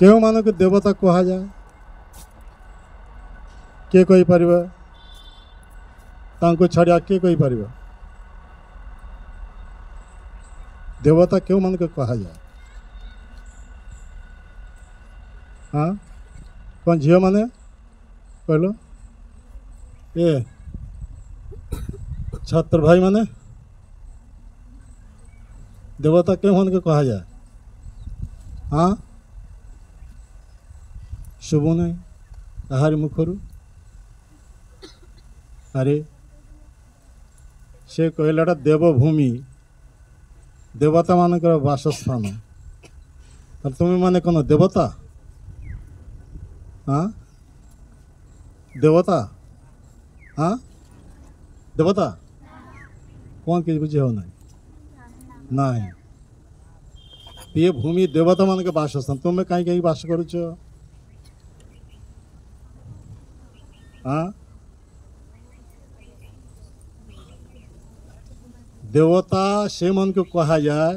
केउ मानक देवता कहा जाए किए कहि परिबा तांको छाड़िया किए कहि परिबा देवता केउ मानक कहा जाए हाँ कौन झील माने कहलो ए छात्र भाई माने देवता केउ मानक कहा जाए हाँ शुभ नहीं कहार मुखरु अरे से कहलाटा देवभूमि देवता मानकर बासस्थान तुम्हें माने कौन देवता हाँ देवता हाँ देवता कौन किसी बुझे हो नहीं ये भूमि देवता मान के बासस्थान तुम्हें कहीं कहीं बास करुच हाँ देवता से मन को कहा जाए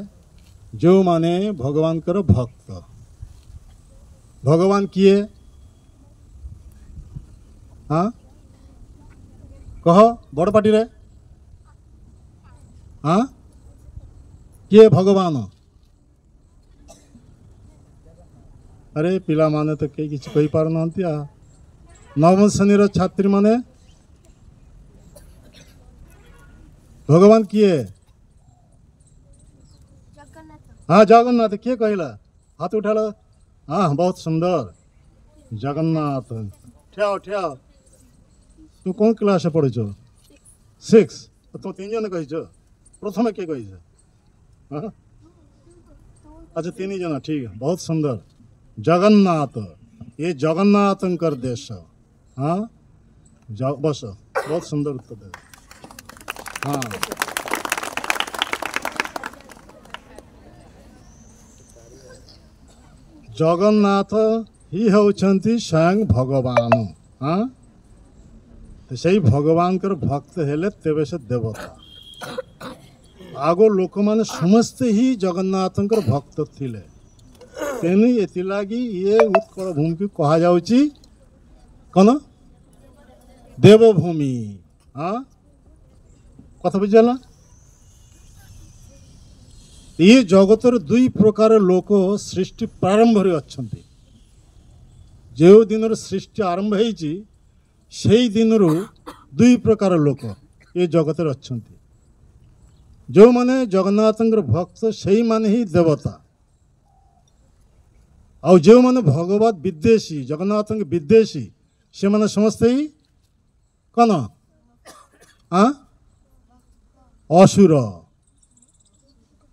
जो माने भगवान कर भक्त भगवान किए हाँ कह बड़ पार्टी रे हाँ किए भगवान अरे पिला माने तो कई किसी कही पार ना नवम श्रेणी छात्री माने भगवान किए हाँ जगन्नाथ किए कहला हाथ उठा लो हाँ बहुत सुंदर जगन्नाथ ठियाओ ठियाओ तू कौन क्लास पढ़ु 6 तुम 3 जन कही प्रथम किए कही हाँ अच्छा 3 जन ठीक है बहुत सुंदर जगन्नाथ ये जगन्नाथ देश हाँ बस बहुत सुंदर उत्तर दे हाँ जगन्नाथ ही होचंती स्वयं भगवान हाँ तो सही भगवान कर भक्त हेले तेबे से देवता आगो लोक माने समस्ते ही जगन्नाथ भक्त थिले तेनु एतिलागी ये उत्कल भूमि की कहा जाउची कौन देवभूमि हाँ कथा बुझला ये जगतर दुई प्रकार लोक सृष्टि प्रारंभ रे अछंती जो दिन सृष्टि आरंभ होईची सेई दिन दुई प्रकार लोक ये जगत अछंती जो माने जगन्नाथ भक्त से माने ही देवता और जो माने भगवत विद्वेषी जगन्नाथ विद्वेषी से माने समझते ही कौन हाँ असुर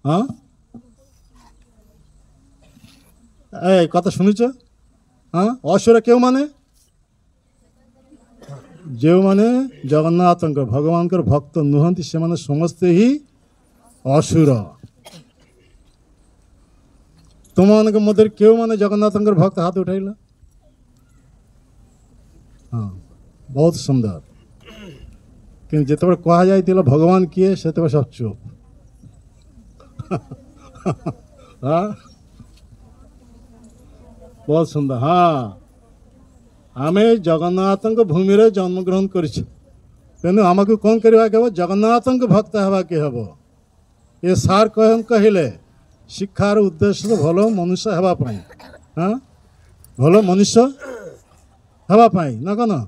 हाँ ए कथा शुणुच हाँ असुर क्यों माने जो माने जगन्नाथ भगवान भक्त नुहंती से माने समझते ही असुर तुम मान मध्य क्यों माने जगन्नाथ भक्त हाथ उठाइला हाँ बहुत सुंदर कि जिते कह जाए भगवान किए से सब चुप हाँ बहुत सुंदर हाँ आम जगन्नाथ भूमि रे जन्म ग्रहण करें आमको कौन करवा के जगन्नाथ भक्त हवा के हम ये सार कहले शिक्षार उद्देश्य तो भल मनुष्य हवापाई हाँ भल मनुष्य हवापाई ना कौन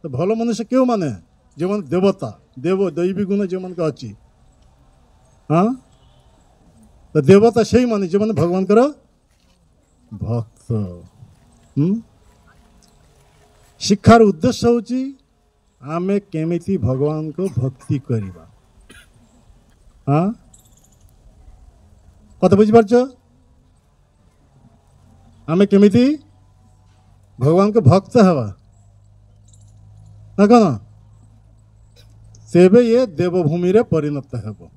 तो भल मनुष्य क्यों माने जो मन देवता देव दैवी गुण जो मन का अच्छी हाँ तो देवता से ही माने जो मैंने भगवान कर भक्त शिक्षार उद्देश्य होची आमे केमिति भगवान को भक्ति करिबा हाँ कत बुझी पारछ आमे केमिति भगवान को भक्त हवा ना कौन तेबे ये देवभूमि रे परिणत हेबो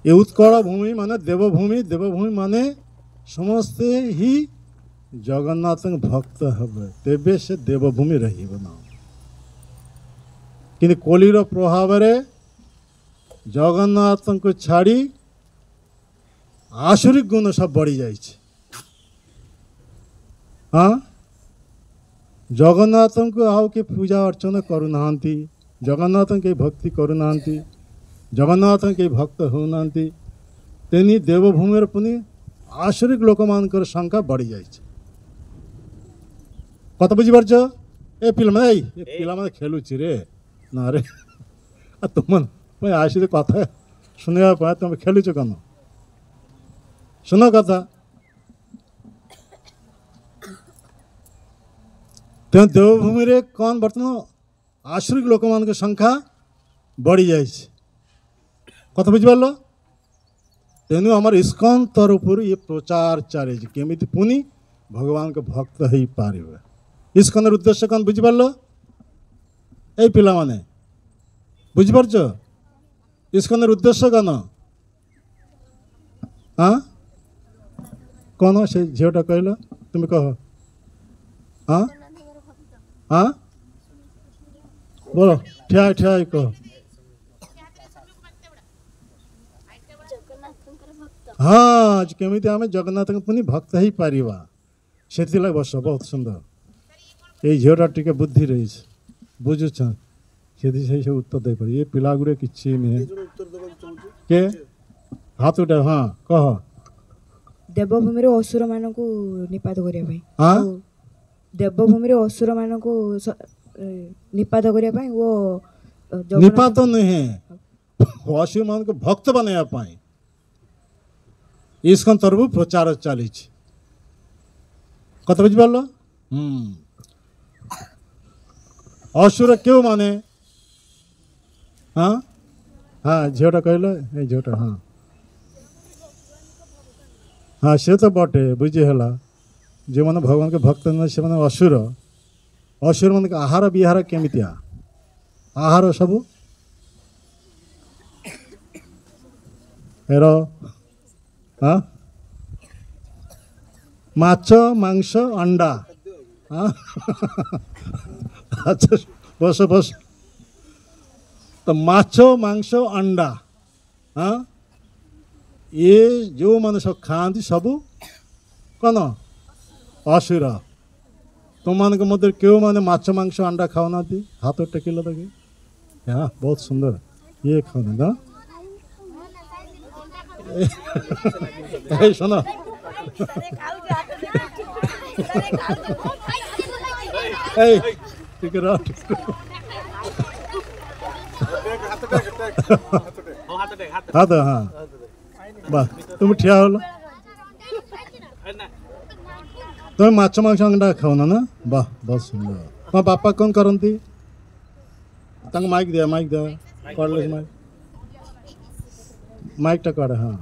ये उत्कल भूमि माने देवभूमि माने समस्ते ही जगन्नाथ भक्त हे तेबे से देवभूमि रहा कि कलिर प्रभाव रे जगन्नाथ को छाड़ी आसुरिक गुण सब बढ़ी जाए हाँ जगन्नाथ को आउ के पूजा अर्चना करूना जगन्नाथ के भक्ति करूना जगन्नाथ के भक्त होना तेनी देवभूमि पुनि आश्रिक लोक मानकर संख्या बढ़ी जाए कत बुझीपार ए पिला खेलुची रे ना रे तुम आसी कथा शुणा तुम खेलुच कन शुण कथा तेणु देवभूमि रे कौन बर्तमान आश्रिक लोक मान संख्या बढ़ी जाए कत बुझीपार तेणु आम इस्कन तरफ ये प्रचार चली केमी पुनि भगवान के भक्त हो पारे इस्कन उद्देश्य कौन बुझीपार ए पिला माने बुझीपार इस्कन उद्देश्य कौन हाँ कौन से झीटा कहल तुम कह हाँ हाँ बोलो ठिया ठिया कह हाँ केमी आम जगन्नाथ पुनि भक्त हो पारिबा से बस बहुत सुंदर ये झीटा टी बुद्धि रही बुझुछ से सब उत्तर दे पारे ये पिला गुड़े कि के हाथ उठा हाँ कह देवभूमि असुर मान निपात करने हाँ देवभूमि असुर मान निपात करने वो निपात नहीं असुर मान को भक्त बनवाई इसकन तरफ प्रचार चली कत बुझीपार असुर क्यों माने हाँ हाँ झीटा कहल झीटा हाँ हाँ से तो बटे बुझीगला जो मैंने भगवान के भक्त से मैंने असुर असुर मान आहार विहार केमितिया आहार सब हेर हाँ माछ मांस अंडा हाँ अच्छा बस बस तो माछ मांस अंडा हाँ ये जो मैंने सब खाती सब कौन असुर तुम मान मध्य क्यों मैंने माछ मांस अंडा खाओना हाथ टेकिल तक हाँ बहुत सुंदर ये खाओ ना सुनो ठीक है हाथ हाँ बस तुम ठिया हल तुम माछ मांस अंडा खाओ ना वाह बहुत सुंदर तुम बापा कौन करती माइक दिया कॉलेज माइक माइक टा कर हाँ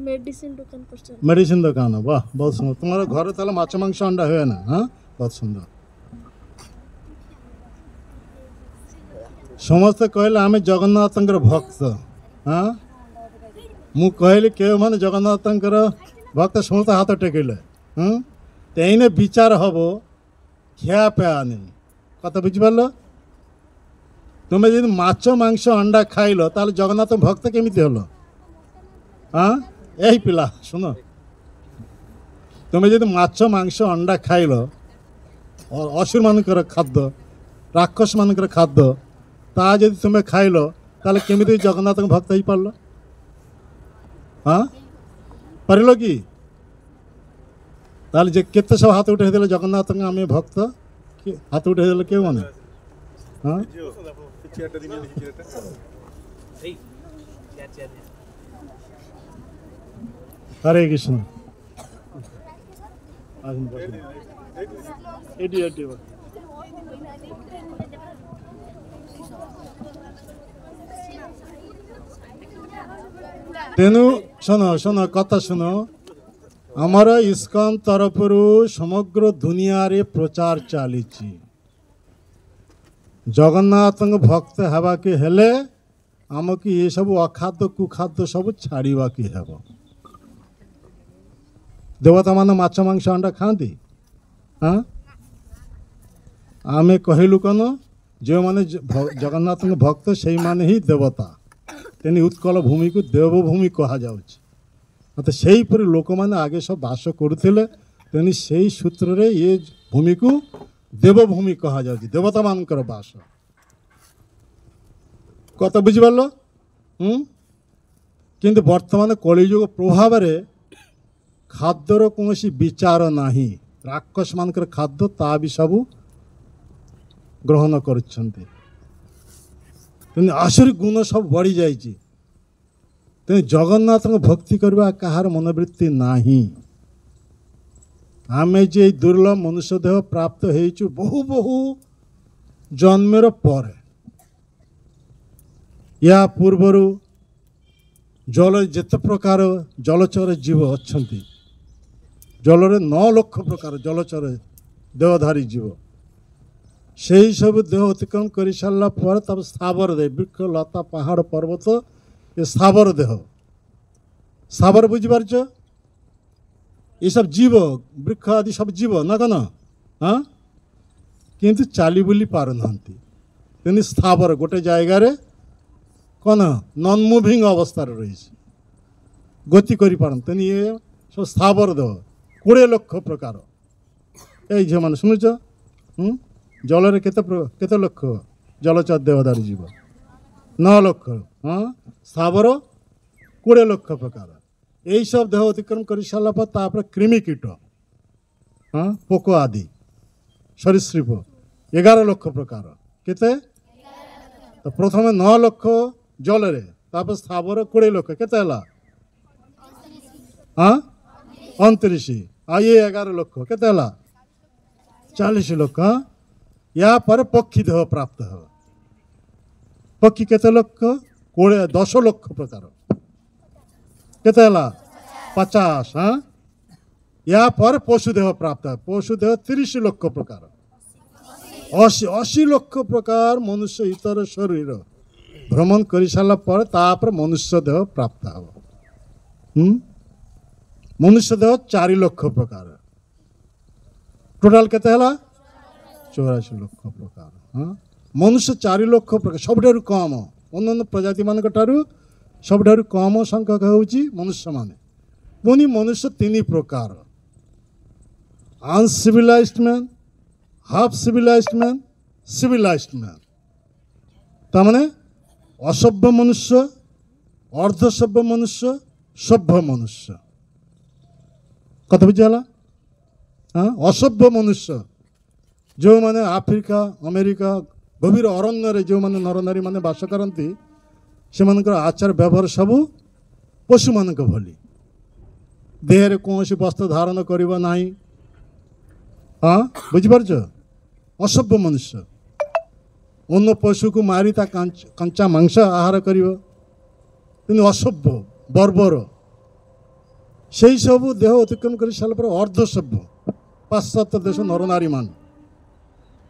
मेडिसिन दुकान वाह बहुत सुंदर तुम्हारा घर ताला माछ मांस अंडा हुए ना हाँ बहुत सुंदर समस्ते कहले आम जगन्नाथ भक्त हाँ मु कहली के मैंने जगन्नाथ भक्त समस्ते हाथ टेकिले तेने विचार हम खिया पिया नहीं कत बुझीपार तुम्हें जब माछ मांस अंडा खाइल ताले जगन्नाथ भक्त केमी हल हाँ यही पिला सुन तुम्हें जब माछ मांस अंडा खाइल और असुर मानकर खाद्य राक्षस मानकर खाद्य ता जब तुम्हें खाइल ताले केमी जगन्नाथ भक्त हो पार हाँ पार कि ताले जे केते सब हाथ उठे देले जगन्नाथ आम भक्त हाथ उठे देले क्यों माने हाँ हरे कृष्ण तेणु शुण शुण कथा शुण आमर इस्कन तरफ समग्र दुनिया रे प्रचार चली जगन्नाथ भक्त हवा के हेले आमको ये सब अखाद्य कुखाद्य सब छाड़ा कि हेब देवता मान माछ मांस अंडा खाती हाँ आमे कहलु कौन जो मैंने जगन्नाथ भक्त से माने ही देवता तेनी उत्कल भूमि को देवभूमि कह तो सेहीपरि लोक मैंने आगे सब बास करुले तेणु से सूत्र रे ये भूमि को देवभूमि कह जा देवता मानकर बास कत बुझिपार किंतु वर्तमान कलिजुग प्रभाव खाद्यर कौन विचार ना राक्षस मानकर खाद्य ता भी सब ग्रहण कर आसुरी गुण सब बढ़ी जाइए तेणु जगन्नाथ भक्ति करवा कहार मनोवृत्ति नाही आमे जे दुर्लभ मनुष्य देह प्राप्त हो बहु बहु जन्मर पर या पूर्वर जल जेते प्रकार जलचर जीव अच्छा जल 9 लाख प्रकार जलचर देहधारी जीव से सब देह अतिक्रम कर सारा पर तब स्थावर देह वृक्ष लता पहाड़ पर्वत ये स्थावर देह स्थावर बुझीपार ये सब जीव वृक्ष आदि सब जीव ना कन हाँ किंतु चाली बुली पार ना तेणु स्थावर गोटे जगार कौन नन मुविंग अवस्था रही गति कर तेणु ये सब स्थावर देह 20 लाख प्रकार ये झील मैंने शुणुच जल केते लक्ष जलचर देहधारी जीव 9 लाख हाँ स्थावर 20 लाख प्रकार यही सब देह अतिक्रम कर सारापर कृमिकीट हाँ पोक आदि सरीसृप 11 लाख प्रकार केते तो प्रथम 9 लाख जल स्थावर 20 लाख केते हाँ 29 ये 11 लाख केते 40 लाख हाँ या पर पक्षी देह प्राप्त हो पक्षी केते लाख 10 लाख प्रकार केते 50 हाँ या पर पशु देह प्राप्त है पशु देह 30 लाख प्रकार 80 लाख प्रकार मनुष्य इतर शरीर भ्रमण कर सारा पर तापर मनुष्य देह प्राप्त हो मनुष्य देह 4 लाख प्रकार टोटाल केते 84 लाख प्रकार हाँ मनुष्य 4 लाख प्रकार सबुठ कम अन्य प्रजाति मान सबुठ कम संख्यक हूँ मनुष्य माने पुणी मनुष्य 3 प्रकार uncivilised man half civilised man civilised man तमाने असभ्य मनुष्य अर्धसभ्य मनुष्य सभ्य मनुष्य कत बुझाला हाँ असभ्य मनुष्य जो माने आफ्रिका अमेरिका गभीर अरण्य जो माने नर नारी माने बास करती से आचार व्यवहार सब पशु मान भली देहरे कौन वस्त्र धारण करिबा नाही हाँ बुझिपार असभ्य मनुष्य अन्य पशु को मारी ता कंचा मांस आहार करिबो किंतु असभ्य बर्बर से सब देह अतिक्रम कर सारा पर अर्धसभ्य पाश्चात्य देश नर नारी मान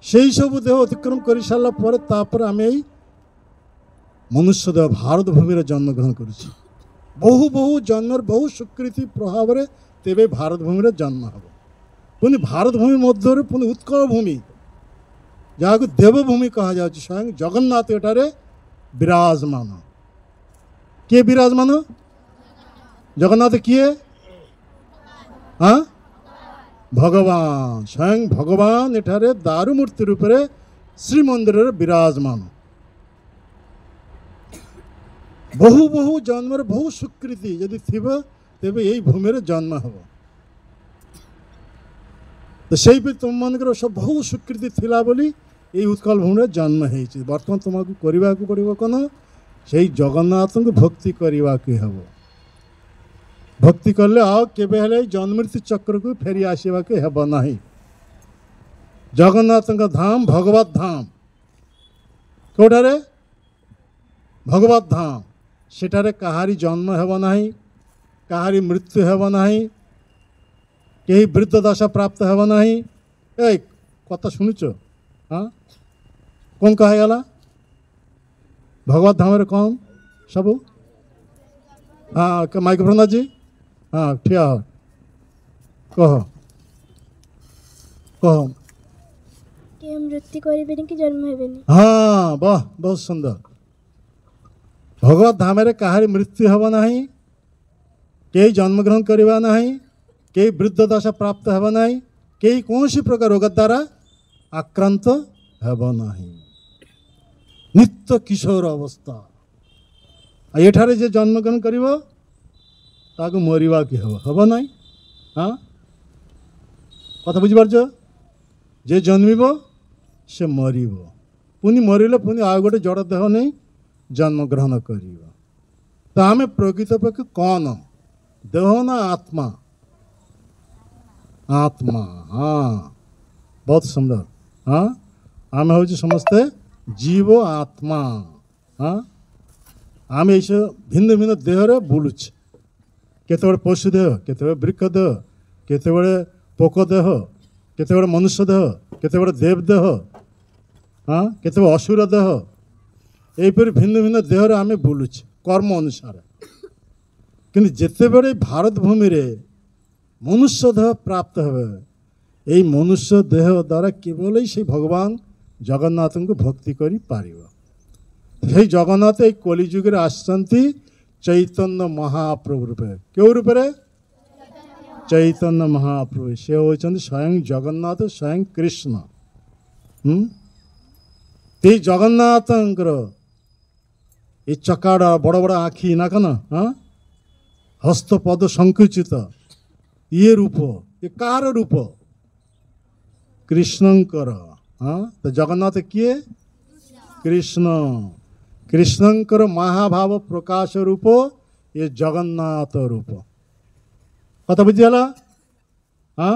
से सब देह अतिक्रम कर सारा पर तापर आम मनुष्य देह भारत भूमि जन्म ग्रहण कर बहु बहु जन्म बहु स्वीकृति प्रभाव में तेरे भारत भूमि जन्म हम पुणी भारत भूमि मध्य पुणी उत्कल भूमि जहाँ को देवभूमि कहा जाए स्वयं जगन्नाथ एटारे विराजमान किए विराजमान जगन्नाथ किए हाँ भगवान स्वयं भगवान एठारे दारुमूर्ति रूप से श्रीमंदिर विराजमान बहु बहु जन्म बहु स्वीकृति यदि थी तेज यही भूमि जन्म हम तो से तुम मान सब बहु स्वीकृति थिला बोली यही उत्कल भूमि जन्म हो बर्तमान तुमको करने को पड़ो कौन से जगन्नाथ को भक्ति करने के हम भक्ति कले आओ के जन्मृत्यु चक्र को फेरी आसवा के हेब ना जगन्नाथ धाम भगवत धाम कौटारे भगवत धाम सेठारे कहारी जन्म हेब ना कहारी मृत्यु हेब ना कहीं वृद्ध दशा प्राप्त हेब ना कथा शुणुच हाँ कौन कहगला भगवत धाम कौन सब हाँ माइक्रोफोन जी हाँ ठिया कह कह मृत्यु करें कि जन्म हेबेनी हाँ वाह बहुत सुंदर भगवत धाम कहारी मृत्यु हेब ना କେହି ଜନ୍ମଗ୍ରହଣ କରିବା ନାହିଁ, କେହି ବୃଦ୍ଧ ଦଶା ପ୍ରାପ୍ତ ହେବ ନାହିଁ, କେହି କୌଣସି ପ୍ରକାର ରୋଗ ଦ୍ୱାରା ଆକ୍ରାନ୍ତ ହେବ ନାହିଁ। ନିତ୍ୟ କିଶୋର ଅବସ୍ଥା। ଆଉ ଏଠାରେ ଯେ ଜନ୍ମଗ୍ରହଣ କରିବ ତାକୁ ମରିବାକୁ ହେବ ନାହିଁ। ହଁ, କଥା ବୁଝିପାରୁଛ? ଯେ ଜନ୍ମିବ ସେ ମରିବ, ପୁଣି ମରିଲେ ପୁଣି ଆଉ ଗୋଟେ ଜଡ଼ ଦେହ ନେଇ ଜନ୍ମଗ୍ରହଣ କରିବ। ତ ଆମେ ପ୍ରକୃତପକ୍ଷେ କ'ଣ, ଦେହ ନା ଆତ୍ମା? ଆତ୍ମା। ହଁ, ବହୁତ ସୁନ୍ଦର। ହଁ, ଆମେ ହେଉଛୁ ସମସ୍ତେ ଜୀବ ଆତ୍ମା। ହଁ, ଆମେ ଏଇସବୁ ଭିନ୍ନ ଭିନ୍ନ ଦେହରେ ବୁଲୁଛେ। କେତେବେଳେ ପଶୁ ଦେହ, କେତେବେଳେ ବୃକ୍ଷ ଦେହ, କେତେବେଳେ ପୋକ ଦେହ, କେତେବେଳେ ମନୁଷ୍ୟ ଦେହ, କେତେବେଳେ ଦେବ ଦେହ, ହଁ, କେତେବେଳେ ଅସୁର ଦେହ। ଏହିପରି ଭିନ୍ନ ଭିନ୍ନ ଦେହରେ ଆମେ ବୁଲୁଛେ କର୍ମ ଅନୁସାରେ। କିନ୍ତୁ ଯେତେବେଳେ ଭାରତ ଭୂମିରେ ମନୁଷ୍ୟ ଦେହ ପ୍ରାପ୍ତ ହେବେ, এই ମନୁଷ୍ୟ ଦେହ ଦ୍ୱାରା କେବଳ সেই ଭଗବାନ ଜଗନ୍ନାଥଙ୍କୁ ଭକ୍ତି କରିପାରିବ। সেই ଜଗନ୍ନାଥ এই କଳିଯୁଗରେ ଆସିଛନ୍ତି ଚୈତନ୍ୟ ମହାପ୍ରଭୁ ରୂପେ। କେଉଁ ରୂପରେ? ଚୈତନ୍ୟ ମହାପ୍ରଭୁ। ସେ ହେଉଛନ୍ତି ସ୍ୱୟଂ ଜଗନ୍ନାଥ, ସ୍ୱୟଂ କୃଷ୍ଣ। এই ଜଗନ୍ନାଥଙ୍କର এই ଚକାଡ଼ ବଡ଼ ବଡ଼ ଆଖି ନା କ'ଣ, ହଁ, ହସ୍ତପଦ ସଂକୁଚିତ, ଇଏ ରୂପ, ଏ କାହାର ରୂପ? କୃଷ୍ଣଙ୍କର। ହଁ, ତ ଜଗନ୍ନାଥ କିଏ? କୃଷ୍ଣ। କୃଷ୍ଣଙ୍କର ମହାଭାବ ପ୍ରକାଶ ରୂପ ଏ ଜଗନ୍ନାଥ ରୂପ। କଥା ବୁଝିଗଲା? ହଁ,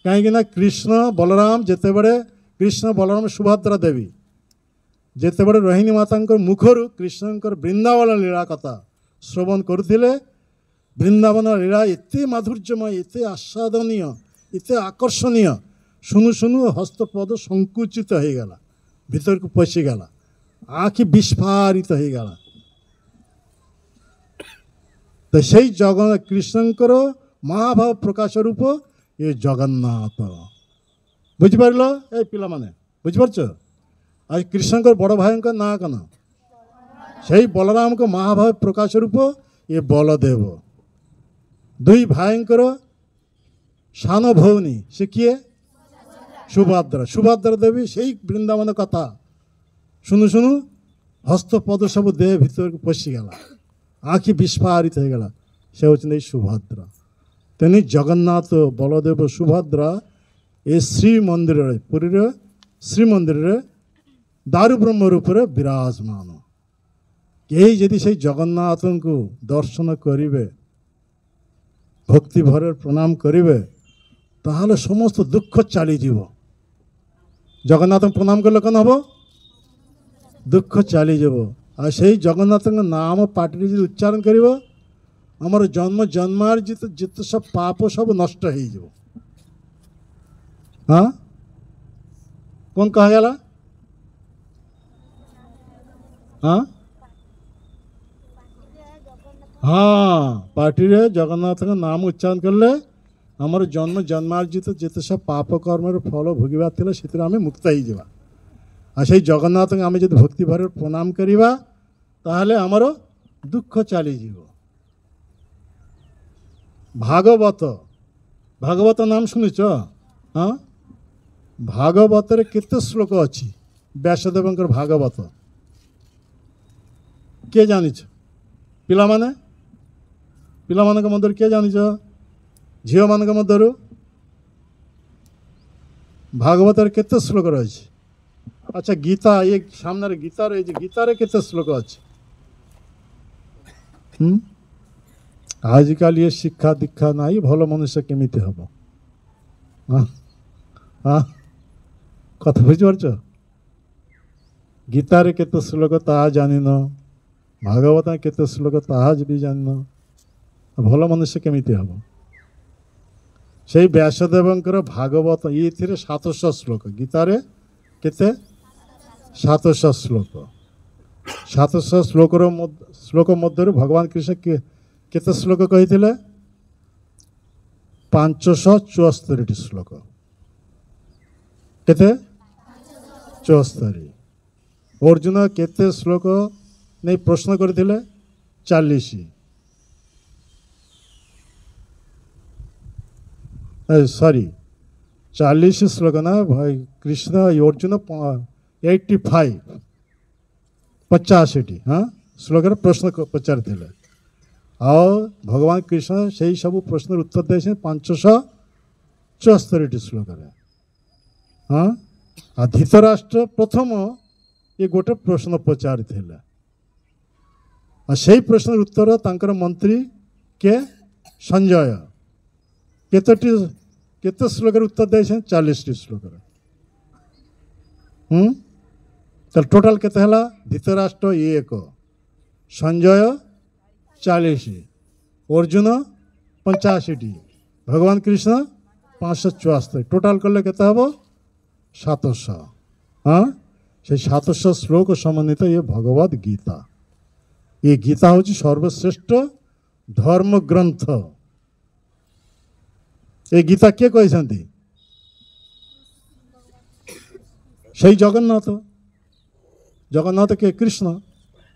କାହିଁକି ନା କୃଷ୍ଣ ବଳରାମ ଯେତେବେଳେ, କୃଷ୍ଣ ବଳରାମ ସୁଭଦ୍ରା ଦେବୀ ଯେତେବେଳେ ରୋହିଣୀ ମାତାଙ୍କର ମୁଖରୁ କୃଷ୍ଣଙ୍କର ବୃନ୍ଦାବନ ଲୀଳା କଥା ଶ୍ରବଣ କରୁଥିଲେ, ବୃନ୍ଦାବନ ଲୀଳା ଏତେ ମାଧୁର୍ଯ୍ୟମୟ, ଏତେ ଆସ୍ୱାଦନୀୟ, ଏତେ ଆକର୍ଷଣୀୟ, ଶୁଣୁ ଶୁଣୁ ହସ୍ତପଦ ସଂକୁଚିତ ହୋଇଗଲା, ଭିତରକୁ ପଶିଗଲା, ଆଖି ବିସ୍ଫାରିତ ହୋଇଗଲା। ତ ସେଇ କୃଷ୍ଣଙ୍କର ମହାଭାବ ପ୍ରକାଶ ରୂପ ଏ ଜଗନ୍ନାଥ। ବୁଝିପାରିଲ ଏ ପିଲାମାନେ? ବୁଝିପାରୁଛ? ଆଉ କୃଷ୍ଣଙ୍କର ବଡ଼ ଭାଇଙ୍କ ନାଁ କ'ଣ? ସେଇ ବଳରାମଙ୍କ ମହାଭାବ ପ୍ରକାଶ ରୂପ ଏ ବଳଦେବ। ଦୁଇ ଭାଇଙ୍କର ସାନ ଭଉଣୀ ସେ କିଏ? ସୁଭଦ୍ରା। ସୁଭଦ୍ରା ଦେବୀ ସେଇ ବୃନ୍ଦାବନ କଥା ଶୁଣୁ ଶୁଣୁ ହସ୍ତପଦ ସବୁ ଦେହ ଭିତରକୁ ପଶିଗଲା, ଆଖି ବିସ୍ଫାରିତ ହୋଇଗଲା। ସେ ହେଉଛନ୍ତି ଏଇ ସୁଭଦ୍ରା। ତେଣୁ ଜଗନ୍ନାଥ, ବଳଦେବ, ସୁଭଦ୍ରା ଏ ଶ୍ରୀମନ୍ଦିରରେ, ପୁରୀର ଶ୍ରୀମନ୍ଦିରରେ ଦାରୁ ବ୍ରହ୍ମ ରୂପରେ ବିରାଜମାନ। କେହି ଯଦି ସେଇ ଜଗନ୍ନାଥଙ୍କୁ ଦର୍ଶନ କରିବେ, ଭକ୍ତି ଭରରେ ପ୍ରଣାମ କରିବେ, ତାହେଲେ ସମସ୍ତ ଦୁଃଖ ଚାଲିଯିବ। ଜଗନ୍ନାଥଙ୍କୁ ପ୍ରଣାମ କଲେ କ'ଣ ହେବ? ଦୁଃଖ ଚାଲିଯିବ। ଆଉ ସେଇ ଜଗନ୍ନାଥଙ୍କ ନାମ ପାଟିରେ ଯଦି ଉଚ୍ଚାରଣ କରିବ, ଆମର ଜନ୍ମ ଜନ୍ମାର୍ଜିତ ଯେତେ ସବୁ ପାପ ସବୁ ନଷ୍ଟ ହେଇଯିବ। ହଁ, କ'ଣ କୁହାଗଲା? ହଁ, ହଁ, ପାଟିରେ ଜଗନ୍ନାଥଙ୍କ ନାମ ଉଚ୍ଚାରଣ କଲେ ଆମର ଜନ୍ମ ଜନ୍ମାର୍ଜିତ ଯେତେ ସବୁ ପାପ କର୍ମର ଫଳ ଭୋଗିବାର ଥିଲା ସେଥିରେ ଆମେ ମୁକ୍ତ ହେଇଯିବା। ଆଉ ସେଇ ଜଗନ୍ନାଥଙ୍କୁ ଆମେ ଯଦି ଭକ୍ତି ଭାବରେ ପ୍ରଣାମ କରିବା ତାହେଲେ ଆମର ଦୁଃଖ ଚାଲିଯିବ। ଭାଗବତ, ଭାଗବତ ନାମ ଶୁଣିଛ? ହଁ, ଭାଗବତରେ କେତେ ଶ୍ଲୋକ ଅଛି? ବ୍ୟାସଦେବଙ୍କର ଭାଗବତ କିଏ ଜାଣିଛ? ପିଲାମାନେ, ପିଲାମାନଙ୍କ ମଧ୍ୟରୁ କିଏ ଜାଣିଛ? ଝିଅମାନଙ୍କ ମଧ୍ୟରୁ ଭାଗବତରେ କେତେ ଶ୍ଲୋକ ରହିଛି? ଆଚ୍ଛା, ଗୀତା, ଏ ସାମ୍ନାରେ ଗୀତା ରହିଛି, ଗୀତାରେ କେତେ ଶ୍ଲୋକ ଅଛି? ଆଜିକାଲି ଏ ଶିକ୍ଷା ଦୀକ୍ଷା ନାହିଁ, ଭଲ ମନୁଷ୍ୟ କେମିତି ହେବ? କଥା ବୁଝିପାରୁଛ? ଗୀତାରେ କେତେ ଶ୍ଲୋକ ତାହା ଜାଣିନ, ଭାଗବତ କେତେ ଶ୍ଲୋକ ତାହା ବି ଜାଣିନ, ଭଲ ମନୁଷ୍ୟ କେମିତି ହେବ? ସେଇ ବ୍ୟାସଦେବଙ୍କର ଭାଗବତ ଏଥିରେ 700 ଶ୍ଲୋକ, ଗୀତାରେ କେତେ? 700 ଶ୍ଲୋକ। 700 ଶ୍ଲୋକ ମଧ୍ୟରୁ ଭଗବାନ କୃଷ୍ଣ କେତେ ଶ୍ଲୋକ କହିଥିଲେ? 574ଟି ଶ୍ଲୋକ। କେତେ? 74। ଅର୍ଜୁନ କେତେ ଶ୍ଲୋକ ନେଇ ପ୍ରଶ୍ନ କରିଥିଲେ? 40। सॉरी 40 श्लोक ना भाई कृष्ण अर्जुन 85 85 हाँ श्लोक प्रश्न पचारि और भगवान कृष्ण से सब प्रश्न उत्तर दे 574 श्लोक हाँ आ धृतराष्ट्र प्रथम ये गोटे प्रश्न पचारि से प्रश्न उत्तर तांकर मंत्री के संजय केते श्लोक उत्तर दे 40 श्लोक तो टोटाल केते हला धृतराष्ट्र 1 संजय 40 अर्जुन 85 भगवान कृष्ण 574 टोटाल कले केते हबो 700 हाँ से 700 श्लोक समन्वित ये भगवद गीता ये गीता हूँ सर्वश्रेष्ठ धर्म ग्रंथ ये गीता किए कहते से जगन्नाथ जगन्नाथ के कृष्ण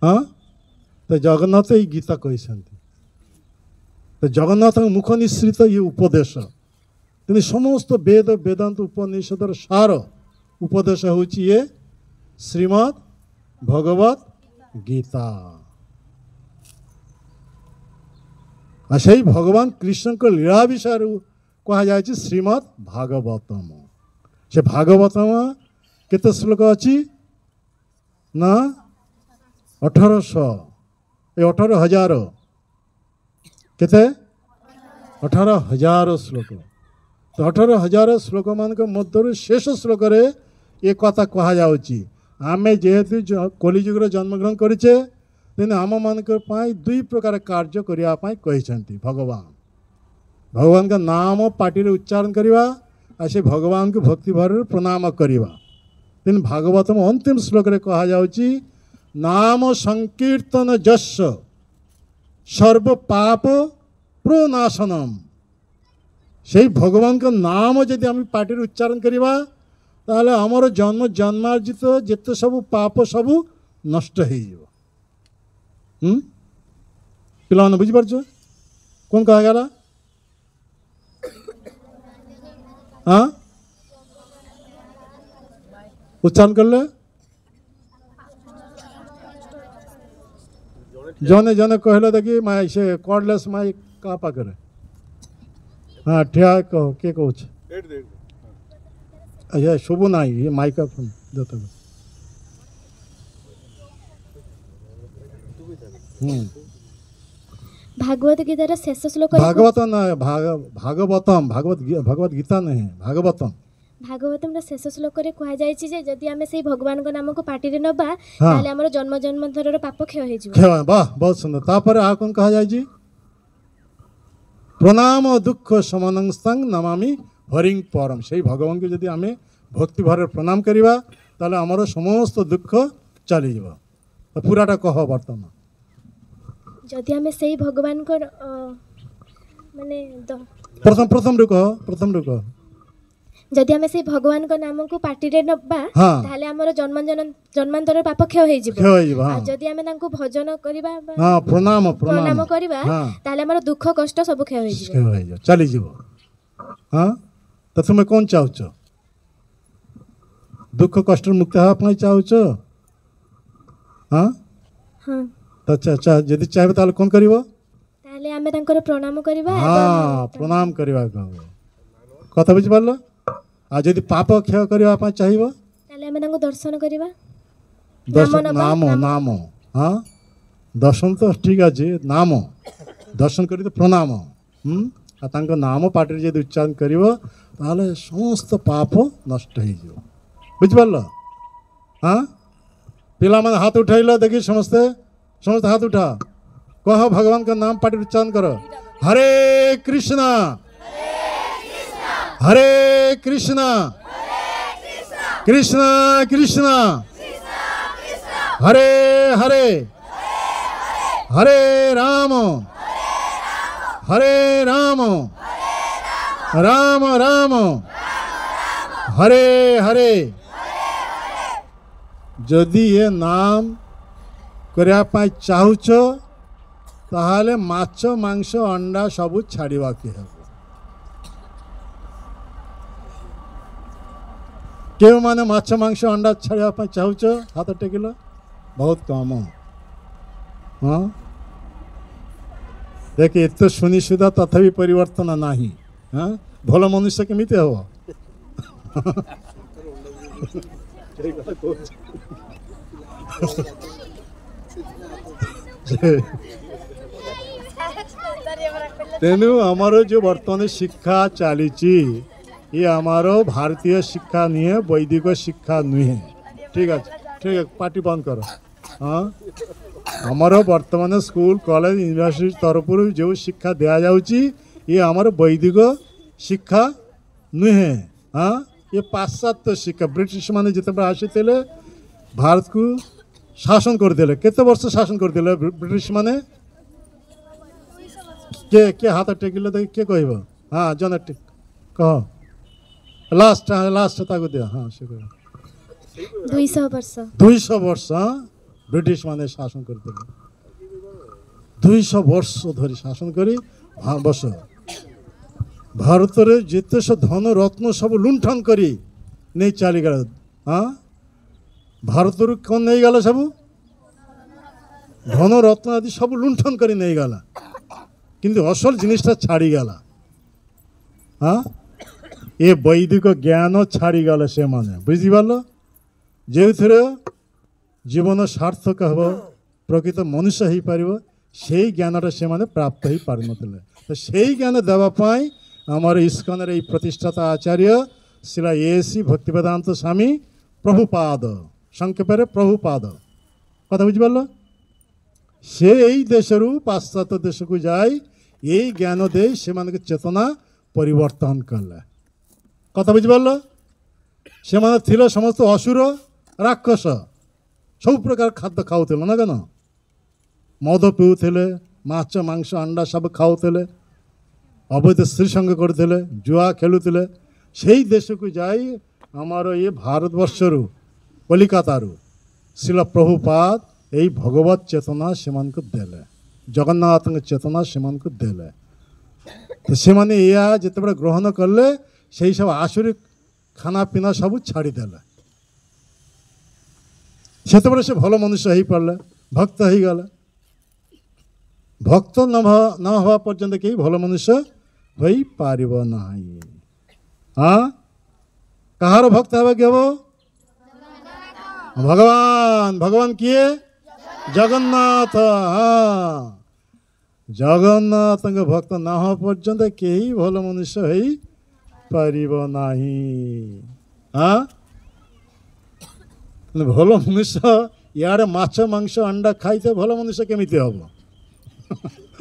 हाँ तो जगन्नाथ ये गीता कहते तो जगन्नाथ मुख निश्रित ये उपदेश तेणु समस्त वेद वेदांत उपनिषदर सार उपदेश हूँ ये श्रीमद् भगवत गीता से भगवान कृष्ण को लीला विषय कह जाए श्रीमद् भागवतम से भागवतम केते श्लोक अच्छी ना 1800 18,000 केते 18,000 श्लोक तो 18,000 श्लोक मान मध्य शेष श्लोक ये कथा कह जाऊँगी आमे जेहेतु कलिजुगर जन्मग्रहण करें तेने आम मान दुई प्रकार कार्य करने कहते भगवान भगवान का नाम पार्टी उच्चारण करवा और से भगवान को भक्ति भाव प्रणाम करवा तेन भागवतम अंतिम श्लोक रे कहा जाउची नाम संकीर्तन जस् सर्व पाप प्रनाशनम से भगवान का नाम जदि आम पार्टी उच्चारण करवा ताहले आमर जन्म जन्मार्जित जिते सब पाप सब नष्ट हो पिला बुझीपार कौन कहा हाँ उच्चारण कर ले जने जने कहले देखी माई से कॉर्डलेस माई कहाँ पाखे हाँ ठिया कहो के कहूँ अच्छा शुभ ना ये माइक्रोफोन देते भागवत गीतार शेष श्लोक भागवत ना भागवतम भगवत गीता नहीं भागवतम भागवतम शेष श्लोक रे कह जाय जे जदि आमे से भगवान को नाम को पार्टी रे नबा ताले हमर जन्म जन्मांतर पाप क्षय होई जिवो वाह बहुत सुंदर तापर आ कोन कहा जाय जी प्रणाम दुख समनंस्तंग नमामि हरिं परम से भगवान को जदि आमे भक्ति भाव प्रणाम करवा ताले हमर समस्त दुख चली जिवो तो पूराटा कह वर्तमान जदि आमे से भगवान को माने प्रथम रुक जदि आमे से भगवान को नाम को पार्टी रे नबा ताले हमर जन्मांतर पाप क्षय होई जिवो आ जदि आमे तांको भजन करबा हां प्रणाम करबा ताले हमर दुख कष्ट सब क्षय होई जिवो चली जिवो हां तो तुम कौन चाहछ दुख कष्ट मुक्त हवा पई चाहछ हां हां तो अच्छा जदि चाहे ताले कौन करिवो ताले आमे तांकर प्रणाम करबा हां प्रणाम करबा कथा बुझि पारलो आ जदि पाप क्षय करबा चाहिबो ताले आमे तांको दर्शन करबा नाम हाँ दर्शन तो ठीक अच्छे नाम दर्शन कर प्रणाम आ नाम पार्टी जब उच्चारण कर समस्त पाप नष्ट हो बुझिपार हाँ पिला माने हाथ उठाइल देखी समस्ते समस्त हाथ उठा कह भगवान का नाम पार्टी उच्चारण कर हरे कृष्णा हरे कृष्णा कृष्णा कृष्णा हरे हरे हरे राम राम राम हरे हरे जदि ये नाम करने चाहूच ताहले माछ मांस अंडा सबू छाड़ा के केउ माने माछ मांस अंडा छाड़ा चाहूच हाथ टेकिल बहुत कम। हाँ देख एत शुणी सुधा तथापि परिवर्तन नाही। हाँ भल मनुष्य केमिति हब तेणु आमर जो वर्तमान शिक्षा चली ये आमर भारतीय शिक्षा नुहे वैदिक शिक्षा नुहे। ठीक है ठीक है पार्टी बंद कर। हाँ आमर वर्तमान स्कूल कॉलेज यूनिवर्सिटी तरफ जो शिक्षा दि जाऊँगी ये आमर वैदिक शिक्षा नुहे। हाँ ये पाश्चात्य शिक्षा ब्रिटिश माने जिते आसी भारत को शासन करदे केते वर्ष शासन करदे ब्रिटिश माने के हाथ टेकिले देख किए कह। हाँ जन कह लास्ट लास्ट ताको दिया। हाँ से 200 वर्ष 200 वर्ष। हाँ ब्रिटिश माने शासन करदे 200 वर्ष धरी शासन करी बस भारत रे जिते सब धन रत्न सब लुंठन करी नहीं चली गला। हाँ भारत रू कौन नहीं गला सब धन रत्न आदि सब लुंठन करी नहीं गला किंतु असल जिनिसटा छाड़ी गला। हाँ ये वैदिक ज्ञान छाड़ी गला से माने बुझी पाल जो थे जीवन सार्थक हम प्रकृत मनुष्य हो पार से ज्ञानटा से माने प्राप्त हो पार नथिले। तो से ज्ञान देवाई आमर इस्कन रे प्रतिष्ठाता आचार्य शिला एसी भक्तिवेदांत स्वामी प्रभुपाद संक्षेपे प्रभुपाद कथा बुझिपाल से यही देश पाश्चात्य देश को जाए यही ज्ञान दे से माने चेतना परिवर्तन कले। कथा बुझिपाल से माने थिले समस्त असुर राक्षस सब प्रकार खाद्य खाऊले ना कन मद पीऊले माछ मांस अंडा सब खाऊले अवैध स्त्री संग करते जुआ खेलुले से देश को जाए आमर ये भारतवर्ष कलिकतार शिला प्रभुपाद यही भगवत चेतना से देले जगन्नाथ चेतना से देले। तो से जिते बड़े ग्रहण कले से सब आसुरिक खाना पीना सब छाड़देले से से भल मनुष्य हो पारे भक्त हो गले। भक्त न हवा पर्यंत कहीं भल मनुष्य हो पार ना। हाँ कहार भक्त हवा कि हम भगवान भगवान किए जगन्नाथ। हाँ जगन्नाथ भक्त न हवा पर्यंत कहीं भल मनुष्य हो पार ना। हाँ भल मनुष्य यार माछ मांस अंडा खाई तो भल मनुष्य केमिति हम।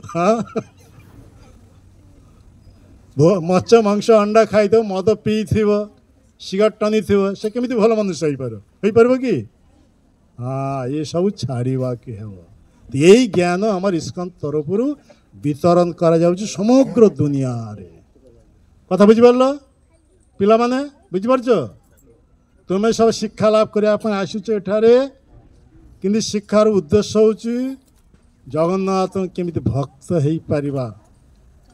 हाँ माछ मांस अंडा खाई तो मद पी सिगारेट टानी से केमी भल मनुष्य हो पार कि। हाँ ये सब छाड़ा कि हम यही ज्ञान आम इस्कन तरफ वितरण करा जाउछि समग्र दुनिया रे। कथा बुझिपार पिला माने बुझिपारछ तुम्हें सब शिक्षा लाभ करने आसुच एठारे किंतु शिक्षार उद्देश्य होछि जगन्नाथ केमिति भक्त हो पारिबा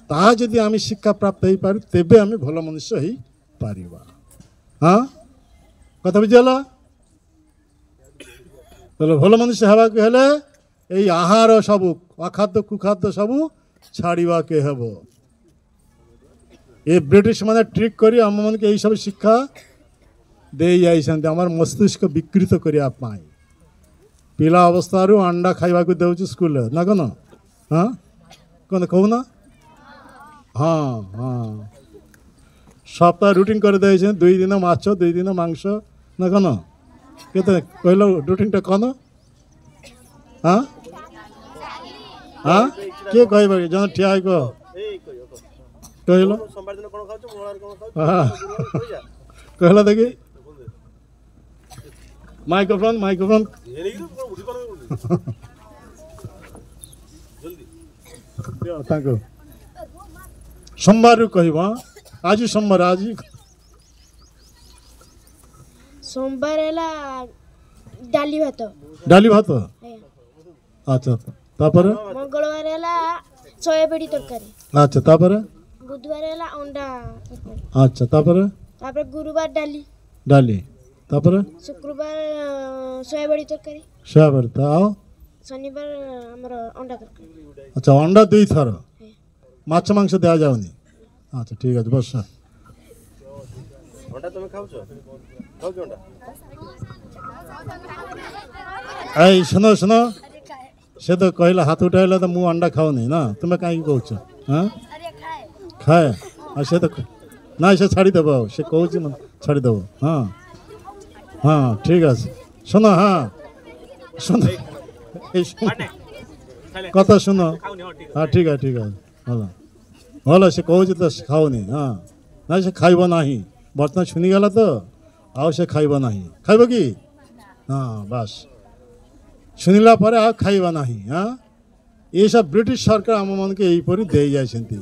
ता जदि आम शिक्षा प्राप्त हो पार तेबे आम भल मनुष्य हो पारिबा। हाँ कथा बुझीगला तो भल मनुष्य हवा के हेले यही आहार सब अखाद्य कुखाद्य सब छाड़ा के हम। ये ब्रिटिश माने ट्रिक करी आम मन के यही सब शिक्षा दे जाइछन्ति आमर मस्तिष्क विकृत करने पिला अवस्था अंडा खाइबा को देउछि स्कूल ना कन। हाँ कौन कहूना। हाँ हाँ सप्ताह रुटीन कर दे 2 दिन माछ 2 दिन मांस ना कन केते कहलो रुटीन टा कन। हाँ हाँ के कहबा जन ठिया कह कहलो कहला देखी माइक्रोफोन माइक्रोफोन सोमवार कह आज सोमवार आज सोमवार डाली भात डाली भात अच्छा तापर मंगलवार सोयाबीन तरकारी अच्छा तापर बुधवार अंडा तरकारी अच्छा तापर गुरुवार डाली ଡାଲି ତାପରେ ଶୁକ୍ରବାର ସୋୟାବଡ଼ି ତରକାରୀ, ସୋୟାବଡ଼ି ତ ଆଉ ଶନିବାର ଆମର ଅଣ୍ଡା ତରକାରୀ। ଆଚ୍ଛା ଅଣ୍ଡା 2 ଥର ମାଛ ମାଂସ ଦିଆଯାଉନି। ଆଚ୍ଛା ଠିକ୍ ଅଛି ବସ। ଏଇ ଶୁଣ ଶୁଣ ସେ ତ କହିଲା ହାତ ଉଠାଇଲା ତ ମୁଁ ଅଣ୍ଡା ଖାଉନି ନା ତୁମେ କାହିଁକି କହୁଛ? ହଁ ଖାଏ ଆଉ ସେ ତ ନାଇଁ ସେ ଛାଡ଼ିଦେବ ଆଉ ସେ କହୁଛି ନା ଛାଡ଼ିଦେବ। ହଁ ହଁ ଠିକ୍ ଅଛି ଶୁଣ ହଁ ଶୁଣ এই কথা শুনো। হ্যাঁ ঠিক আছে ଭଲ ଭଲ ସେ କହୁଛି ତ ସେ ଖାଉନି। ହଁ ନାଇଁ ସେ ଖାଇବ ନାହିଁ ବର୍ତ୍ତମାନ ଶୁଣିଗଲା ତ ଆଉ ସେ ଖାଇବ ନାହିଁ। ଖାଇବ କି? ହଁ ବାସ୍ ଶୁଣିଲା ପରେ ଆଉ ଖାଇବା ନାହିଁ। ହଁ ଏସବୁ ବ୍ରିଟିଶ ସରକାର ଆମମାନଙ୍କୁ ଏହିପରି ଦେଇଯାଇଛନ୍ତି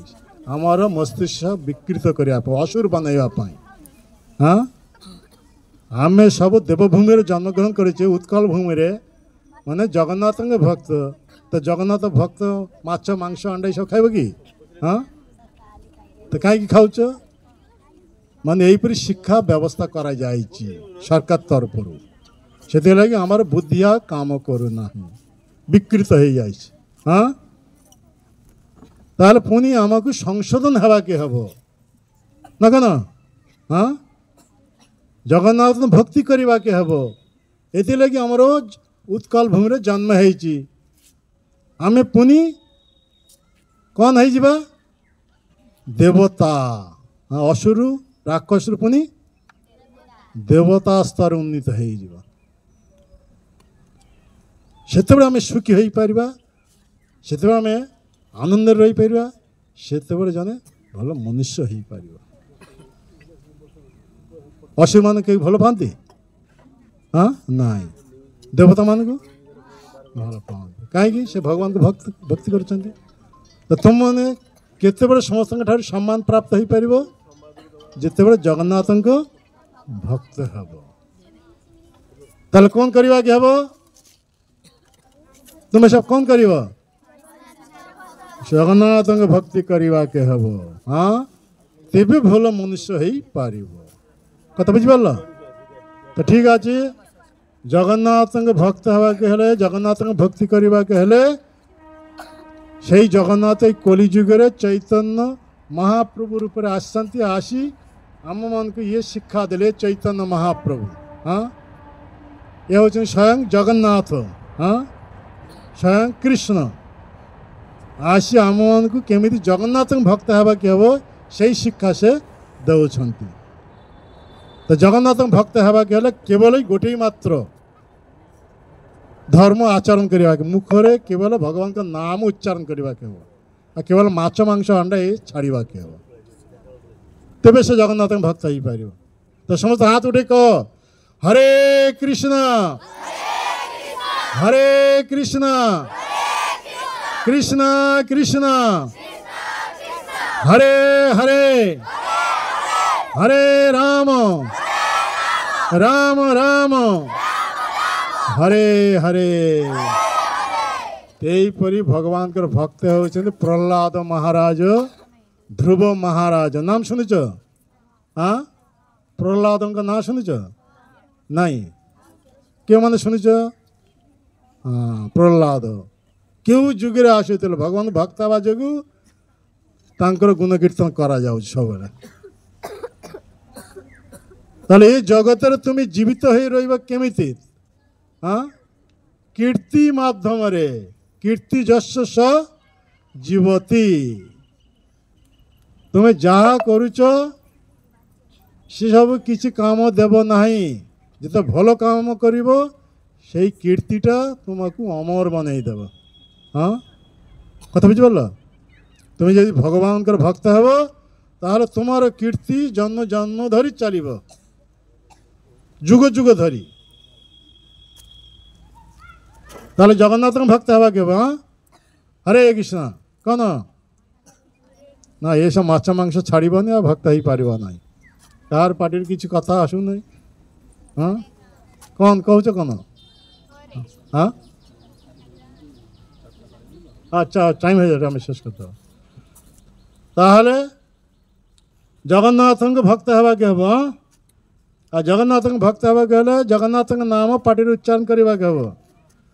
ଆମର ମସ୍ତିଷ୍କ ବିକୃତ କରିବା ପାଇଁ ଅସୁର ବନାଇବା ପାଇଁ। ହଁ ଆମେ ସବୁ ଦେବଭୂମିରେ ଜନ୍ମଗ୍ରହଣ କରିଛେ ଉତ୍କଳ ଭୂମିରେ ମାନେ ଜଗନ୍ନାଥଙ୍କ ଭକ୍ତ ତ ଜଗନ୍ନାଥ ଭକ୍ତ ମାଛ ମାଂସ ଅଣ୍ଡା ଏସବୁ ଖାଇବ କି? ହଁ ତ କାହିଁକି ଖାଉଛ? ମାନେ ଏହିପରି ଶିକ୍ଷା ବ୍ୟବସ୍ଥା କରାଯାଇଛି ସରକାର ତରଫରୁ। ସେଥିଲାଗି ଆମର ବୁଦ୍ଧି ଆଉ କାମ କରୁନାହିଁ ବିକୃତ ହେଇଯାଇଛି। ହଁ ତାହେଲେ ପୁଣି ଆମକୁ ସଂଶୋଧନ ହେବାକେ ହେବ ନା କ'ଣ? ହଁ ଜଗନ୍ନାଥ ଭକ୍ତି କରିବାକୁ ହେବ। ଏଥିଲାଗି ଆମର ଉତ୍କଳ ଭୂମିରେ ଜନ୍ମ ହେଇଛି। ଆମେ ପୁଣି କ'ଣ ହେଇଯିବା? ଦେବତା। ଅସୁର ରାକ୍ଷସରୁ ପୁଣି ଦେବତା ସ୍ତର ଉନ୍ନୀତ ହେଇଯିବା। ସେତେବେଳେ ଆମେ ସୁଖୀ ହୋଇପାରିବା, ସେତେବେଳେ ଆମେ ଆନନ୍ଦରେ ରହିପାରିବା, ସେତେବେଳେ ଜଣେ ଭଲ ମନୁଷ୍ୟ ହେଇପାରିବ। ଅସୁରମାନେ କେହି ଭଲ ପାଆନ୍ତି? ହଁ ନାଇଁ ଦେବତାମାନଙ୍କୁ ଭଲ ପାଆନ୍ତି। କାହିଁକି? ସେ ଭଗବାନଙ୍କୁ ଭକ୍ତି କରିଛନ୍ତି। ତ ତୁମମାନେ କେତେବେଳେ ସମସ୍ତଙ୍କ ଠାରୁ ସମ୍ମାନ ପ୍ରାପ୍ତ ହୋଇପାରିବ? ଯେତେବେଳେ ଜଗନ୍ନାଥଙ୍କ ଭକ୍ତ ହେବ। ତାହେଲେ କ'ଣ କରିବାକୁ ହେବ? ତୁମେ ସବୁ କ'ଣ କରିବ? ଜଗନ୍ନାଥଙ୍କ ଭକ୍ତି କରିବାକୁ ହେବ। ହଁ ତେବେ ଭଲ ମନୁଷ୍ୟ ହେଇପାରିବ। କଥା ବୁଝିପାରିଲ ତ? ଠିକ୍ ଅଛି। ଜଗନ୍ନାଥଙ୍କ ଭକ୍ତ ହେବାକୁ ହେଲେ, ଜଗନ୍ନାଥଙ୍କ ଭକ୍ତି କରିବାକୁ ହେଲେ ସେଇ ଜଗନ୍ନାଥ ଏଇ କଲି ଯୁଗରେ ଚୈତନ୍ୟ ମହାପ୍ରଭୁ ରୂପରେ ଆସିଛନ୍ତି। ଆସି ଆମମାନଙ୍କୁ ଇଏ ଶିକ୍ଷା ଦେଲେ ଚୈତନ୍ୟ ମହାପ୍ରଭୁ। ହଁ ଏ ହେଉଛନ୍ତି ସ୍ୱୟଂ ଜଗନ୍ନାଥ। ହଁ ସ୍ୱୟଂ କୃଷ୍ଣ ଆସି ଆମମାନଙ୍କୁ କେମିତି ଜଗନ୍ନାଥଙ୍କ ଭକ୍ତ ହେବାକୁ ହେବ ସେଇ ଶିକ୍ଷା ସେ ଦେଉଛନ୍ତି। ତ ଜଗନ୍ନାଥଙ୍କ ଭକ୍ତ ହେବାକୁ ହେଲେ କେବଳ ଗୋଟିଏ ମାତ୍ର ଧର୍ମ ଆଚରଣ କରିବାକୁ, ମୁଖରେ କେବଳ ଭଗବାନଙ୍କ ନାମ ଉଚ୍ଚାରଣ କରିବାକୁ ହେବ ଆଉ କେବଳ ମାଛ ମାଂସ ଅଣ୍ଡା ଛାଡ଼ିବାକୁ ହେବ। ତେବେ ସେ ଜଗନ୍ନାଥଙ୍କ ଭକ୍ତ ହେଇପାରିବ। ତ ସମସ୍ତେ ହାତ ଉଠେଇ କହ ହରେ କୃଷ୍ଣ ହରେ କୃଷ୍ଣ কৃষ্ণ কৃষ্ণ হরে হরে হরে রাম রাম রাম হরে হরে। এইপরি ভগবানଙ୍କର ভক্ত ହେଉଛନ୍ତି ପ୍ରହ୍ଲାଦ ମହାରାଜ, ଧ୍ରୁବ ମହାରାଜ। ନାମ ଶୁଣିଛ? ହଁ ପ୍ରହ୍ଲାଦଙ୍କ ନାଁ ଶୁଣିଛ? ନାଇଁ କେଉଁମାନେ ଶୁଣିଛ? ହଁ ପ୍ରହ୍ଲାଦ କେଉଁ ଯୁଗରେ ଆସୁଥିଲେ? ଭଗବାନ ଭକ୍ତ ହେବା ଯୋଗୁଁ ତାଙ୍କର ଗୁଣ କୀର୍ତ୍ତନ କରାଯାଉଛି ସବୁବେଳେ। ତାହେଲେ ଏ ଜଗତରେ ତୁମେ ଜୀବିତ ହେଇ ରହିବ କେମିତି? ହଁ କୀର୍ତ୍ତି ମାଧ୍ୟମରେ। କୀର୍ତ୍ତି ଯଶ ଜୀବତି। ତୁମେ ଯାହା କରୁଛ ସେସବୁ କିଛି କାମ ଦେବ ନାହିଁ। ଯେତେ ଭଲ କାମ କରିବ ସେଇ କୀର୍ତ୍ତିଟା ତୁମକୁ ଅମର ବନେଇଦେବ। ହଁ କଥା ବୁଝିପାରିଲ? তুমি যদি ভগবানଙ୍କର ভক্ত ହେବ ତାହେଲେ ତୁମର କୀର୍ତ୍ତି ଜନ୍ମ ଜନ୍ମ ଧରି ଚାଲିବ, ଯୁଗ ଯୁଗ ଧରି। ତାହେଲେ ଜଗନ୍ନାଥଙ୍କ ଭକ୍ତ ହେବା କେବେ? ହରେ କୃଷ୍ଣ କ'ଣ ନା ଏସବୁ ମାଛ ମାଂସ ଛାଡ଼ିବନି ଆଉ ଭକ୍ତ ହେଇପାରିବ ନାହିଁ। ତାର ପାଟିରେ କିଛି କଥା ଆସୁନାହିଁ। ହଁ କ'ଣ କହୁଛ କ'ଣ? ହଁ আচ্ছা টাইম হয়ে যাবে, আমি শেষ করতে হবে। তাহলে জগন্নাথଙ୍କ ଭକ୍ତ ହେବାକୁ ହେବ। आ जगन्नाथ भक्त हवा गले जगन्नाथ नाम पार्टी उच्चारण करवा के हम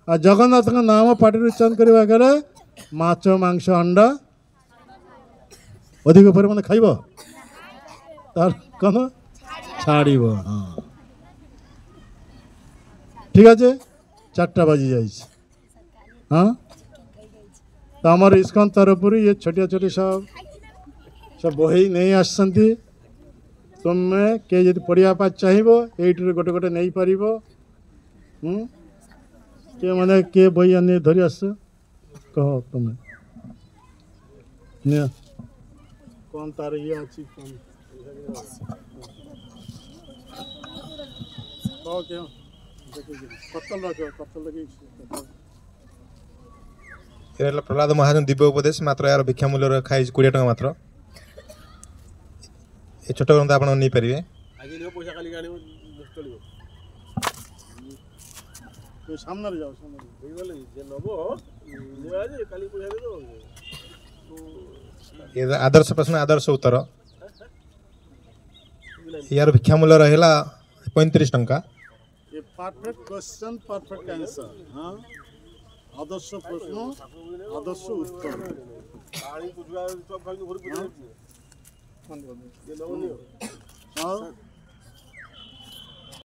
आ जगन्नाथ नाम पार्टी उच्चारण करवा गले माछ मांस अंडा अधिक परिमाण खाइब तार कौन छाड़ब हाँ ठीक है 4टा बाजी जाइए हाँ तो आमर इस्कन तरफ ये छोटिया छोटी सब बही नहीं आसती तुम्हें किए जब पढ़ा चाहिए ये गोटे गोटे नहीं पार किए मैंने किए बही आनी धरी आस कह तुम्हें कौन तार ये अच्छी कौन कह क्यों कत्तल रखो कत्तल लगे प्रहलाद महाजन दिव्य उपदेश मात्र यार भिक्षा मूल्य रखा 20 टका मात्र ये छोट ग्रंथ आप नहीं पारे आदर्श प्रश्न आदर्श उत्तर यार भिक्षा मूल्य रहा 35 टंका परफेक्ट क्वेश्चन परफेक्ट आंसर हाँ आदर्श प्रश्न आदर्श उत्तर हाँ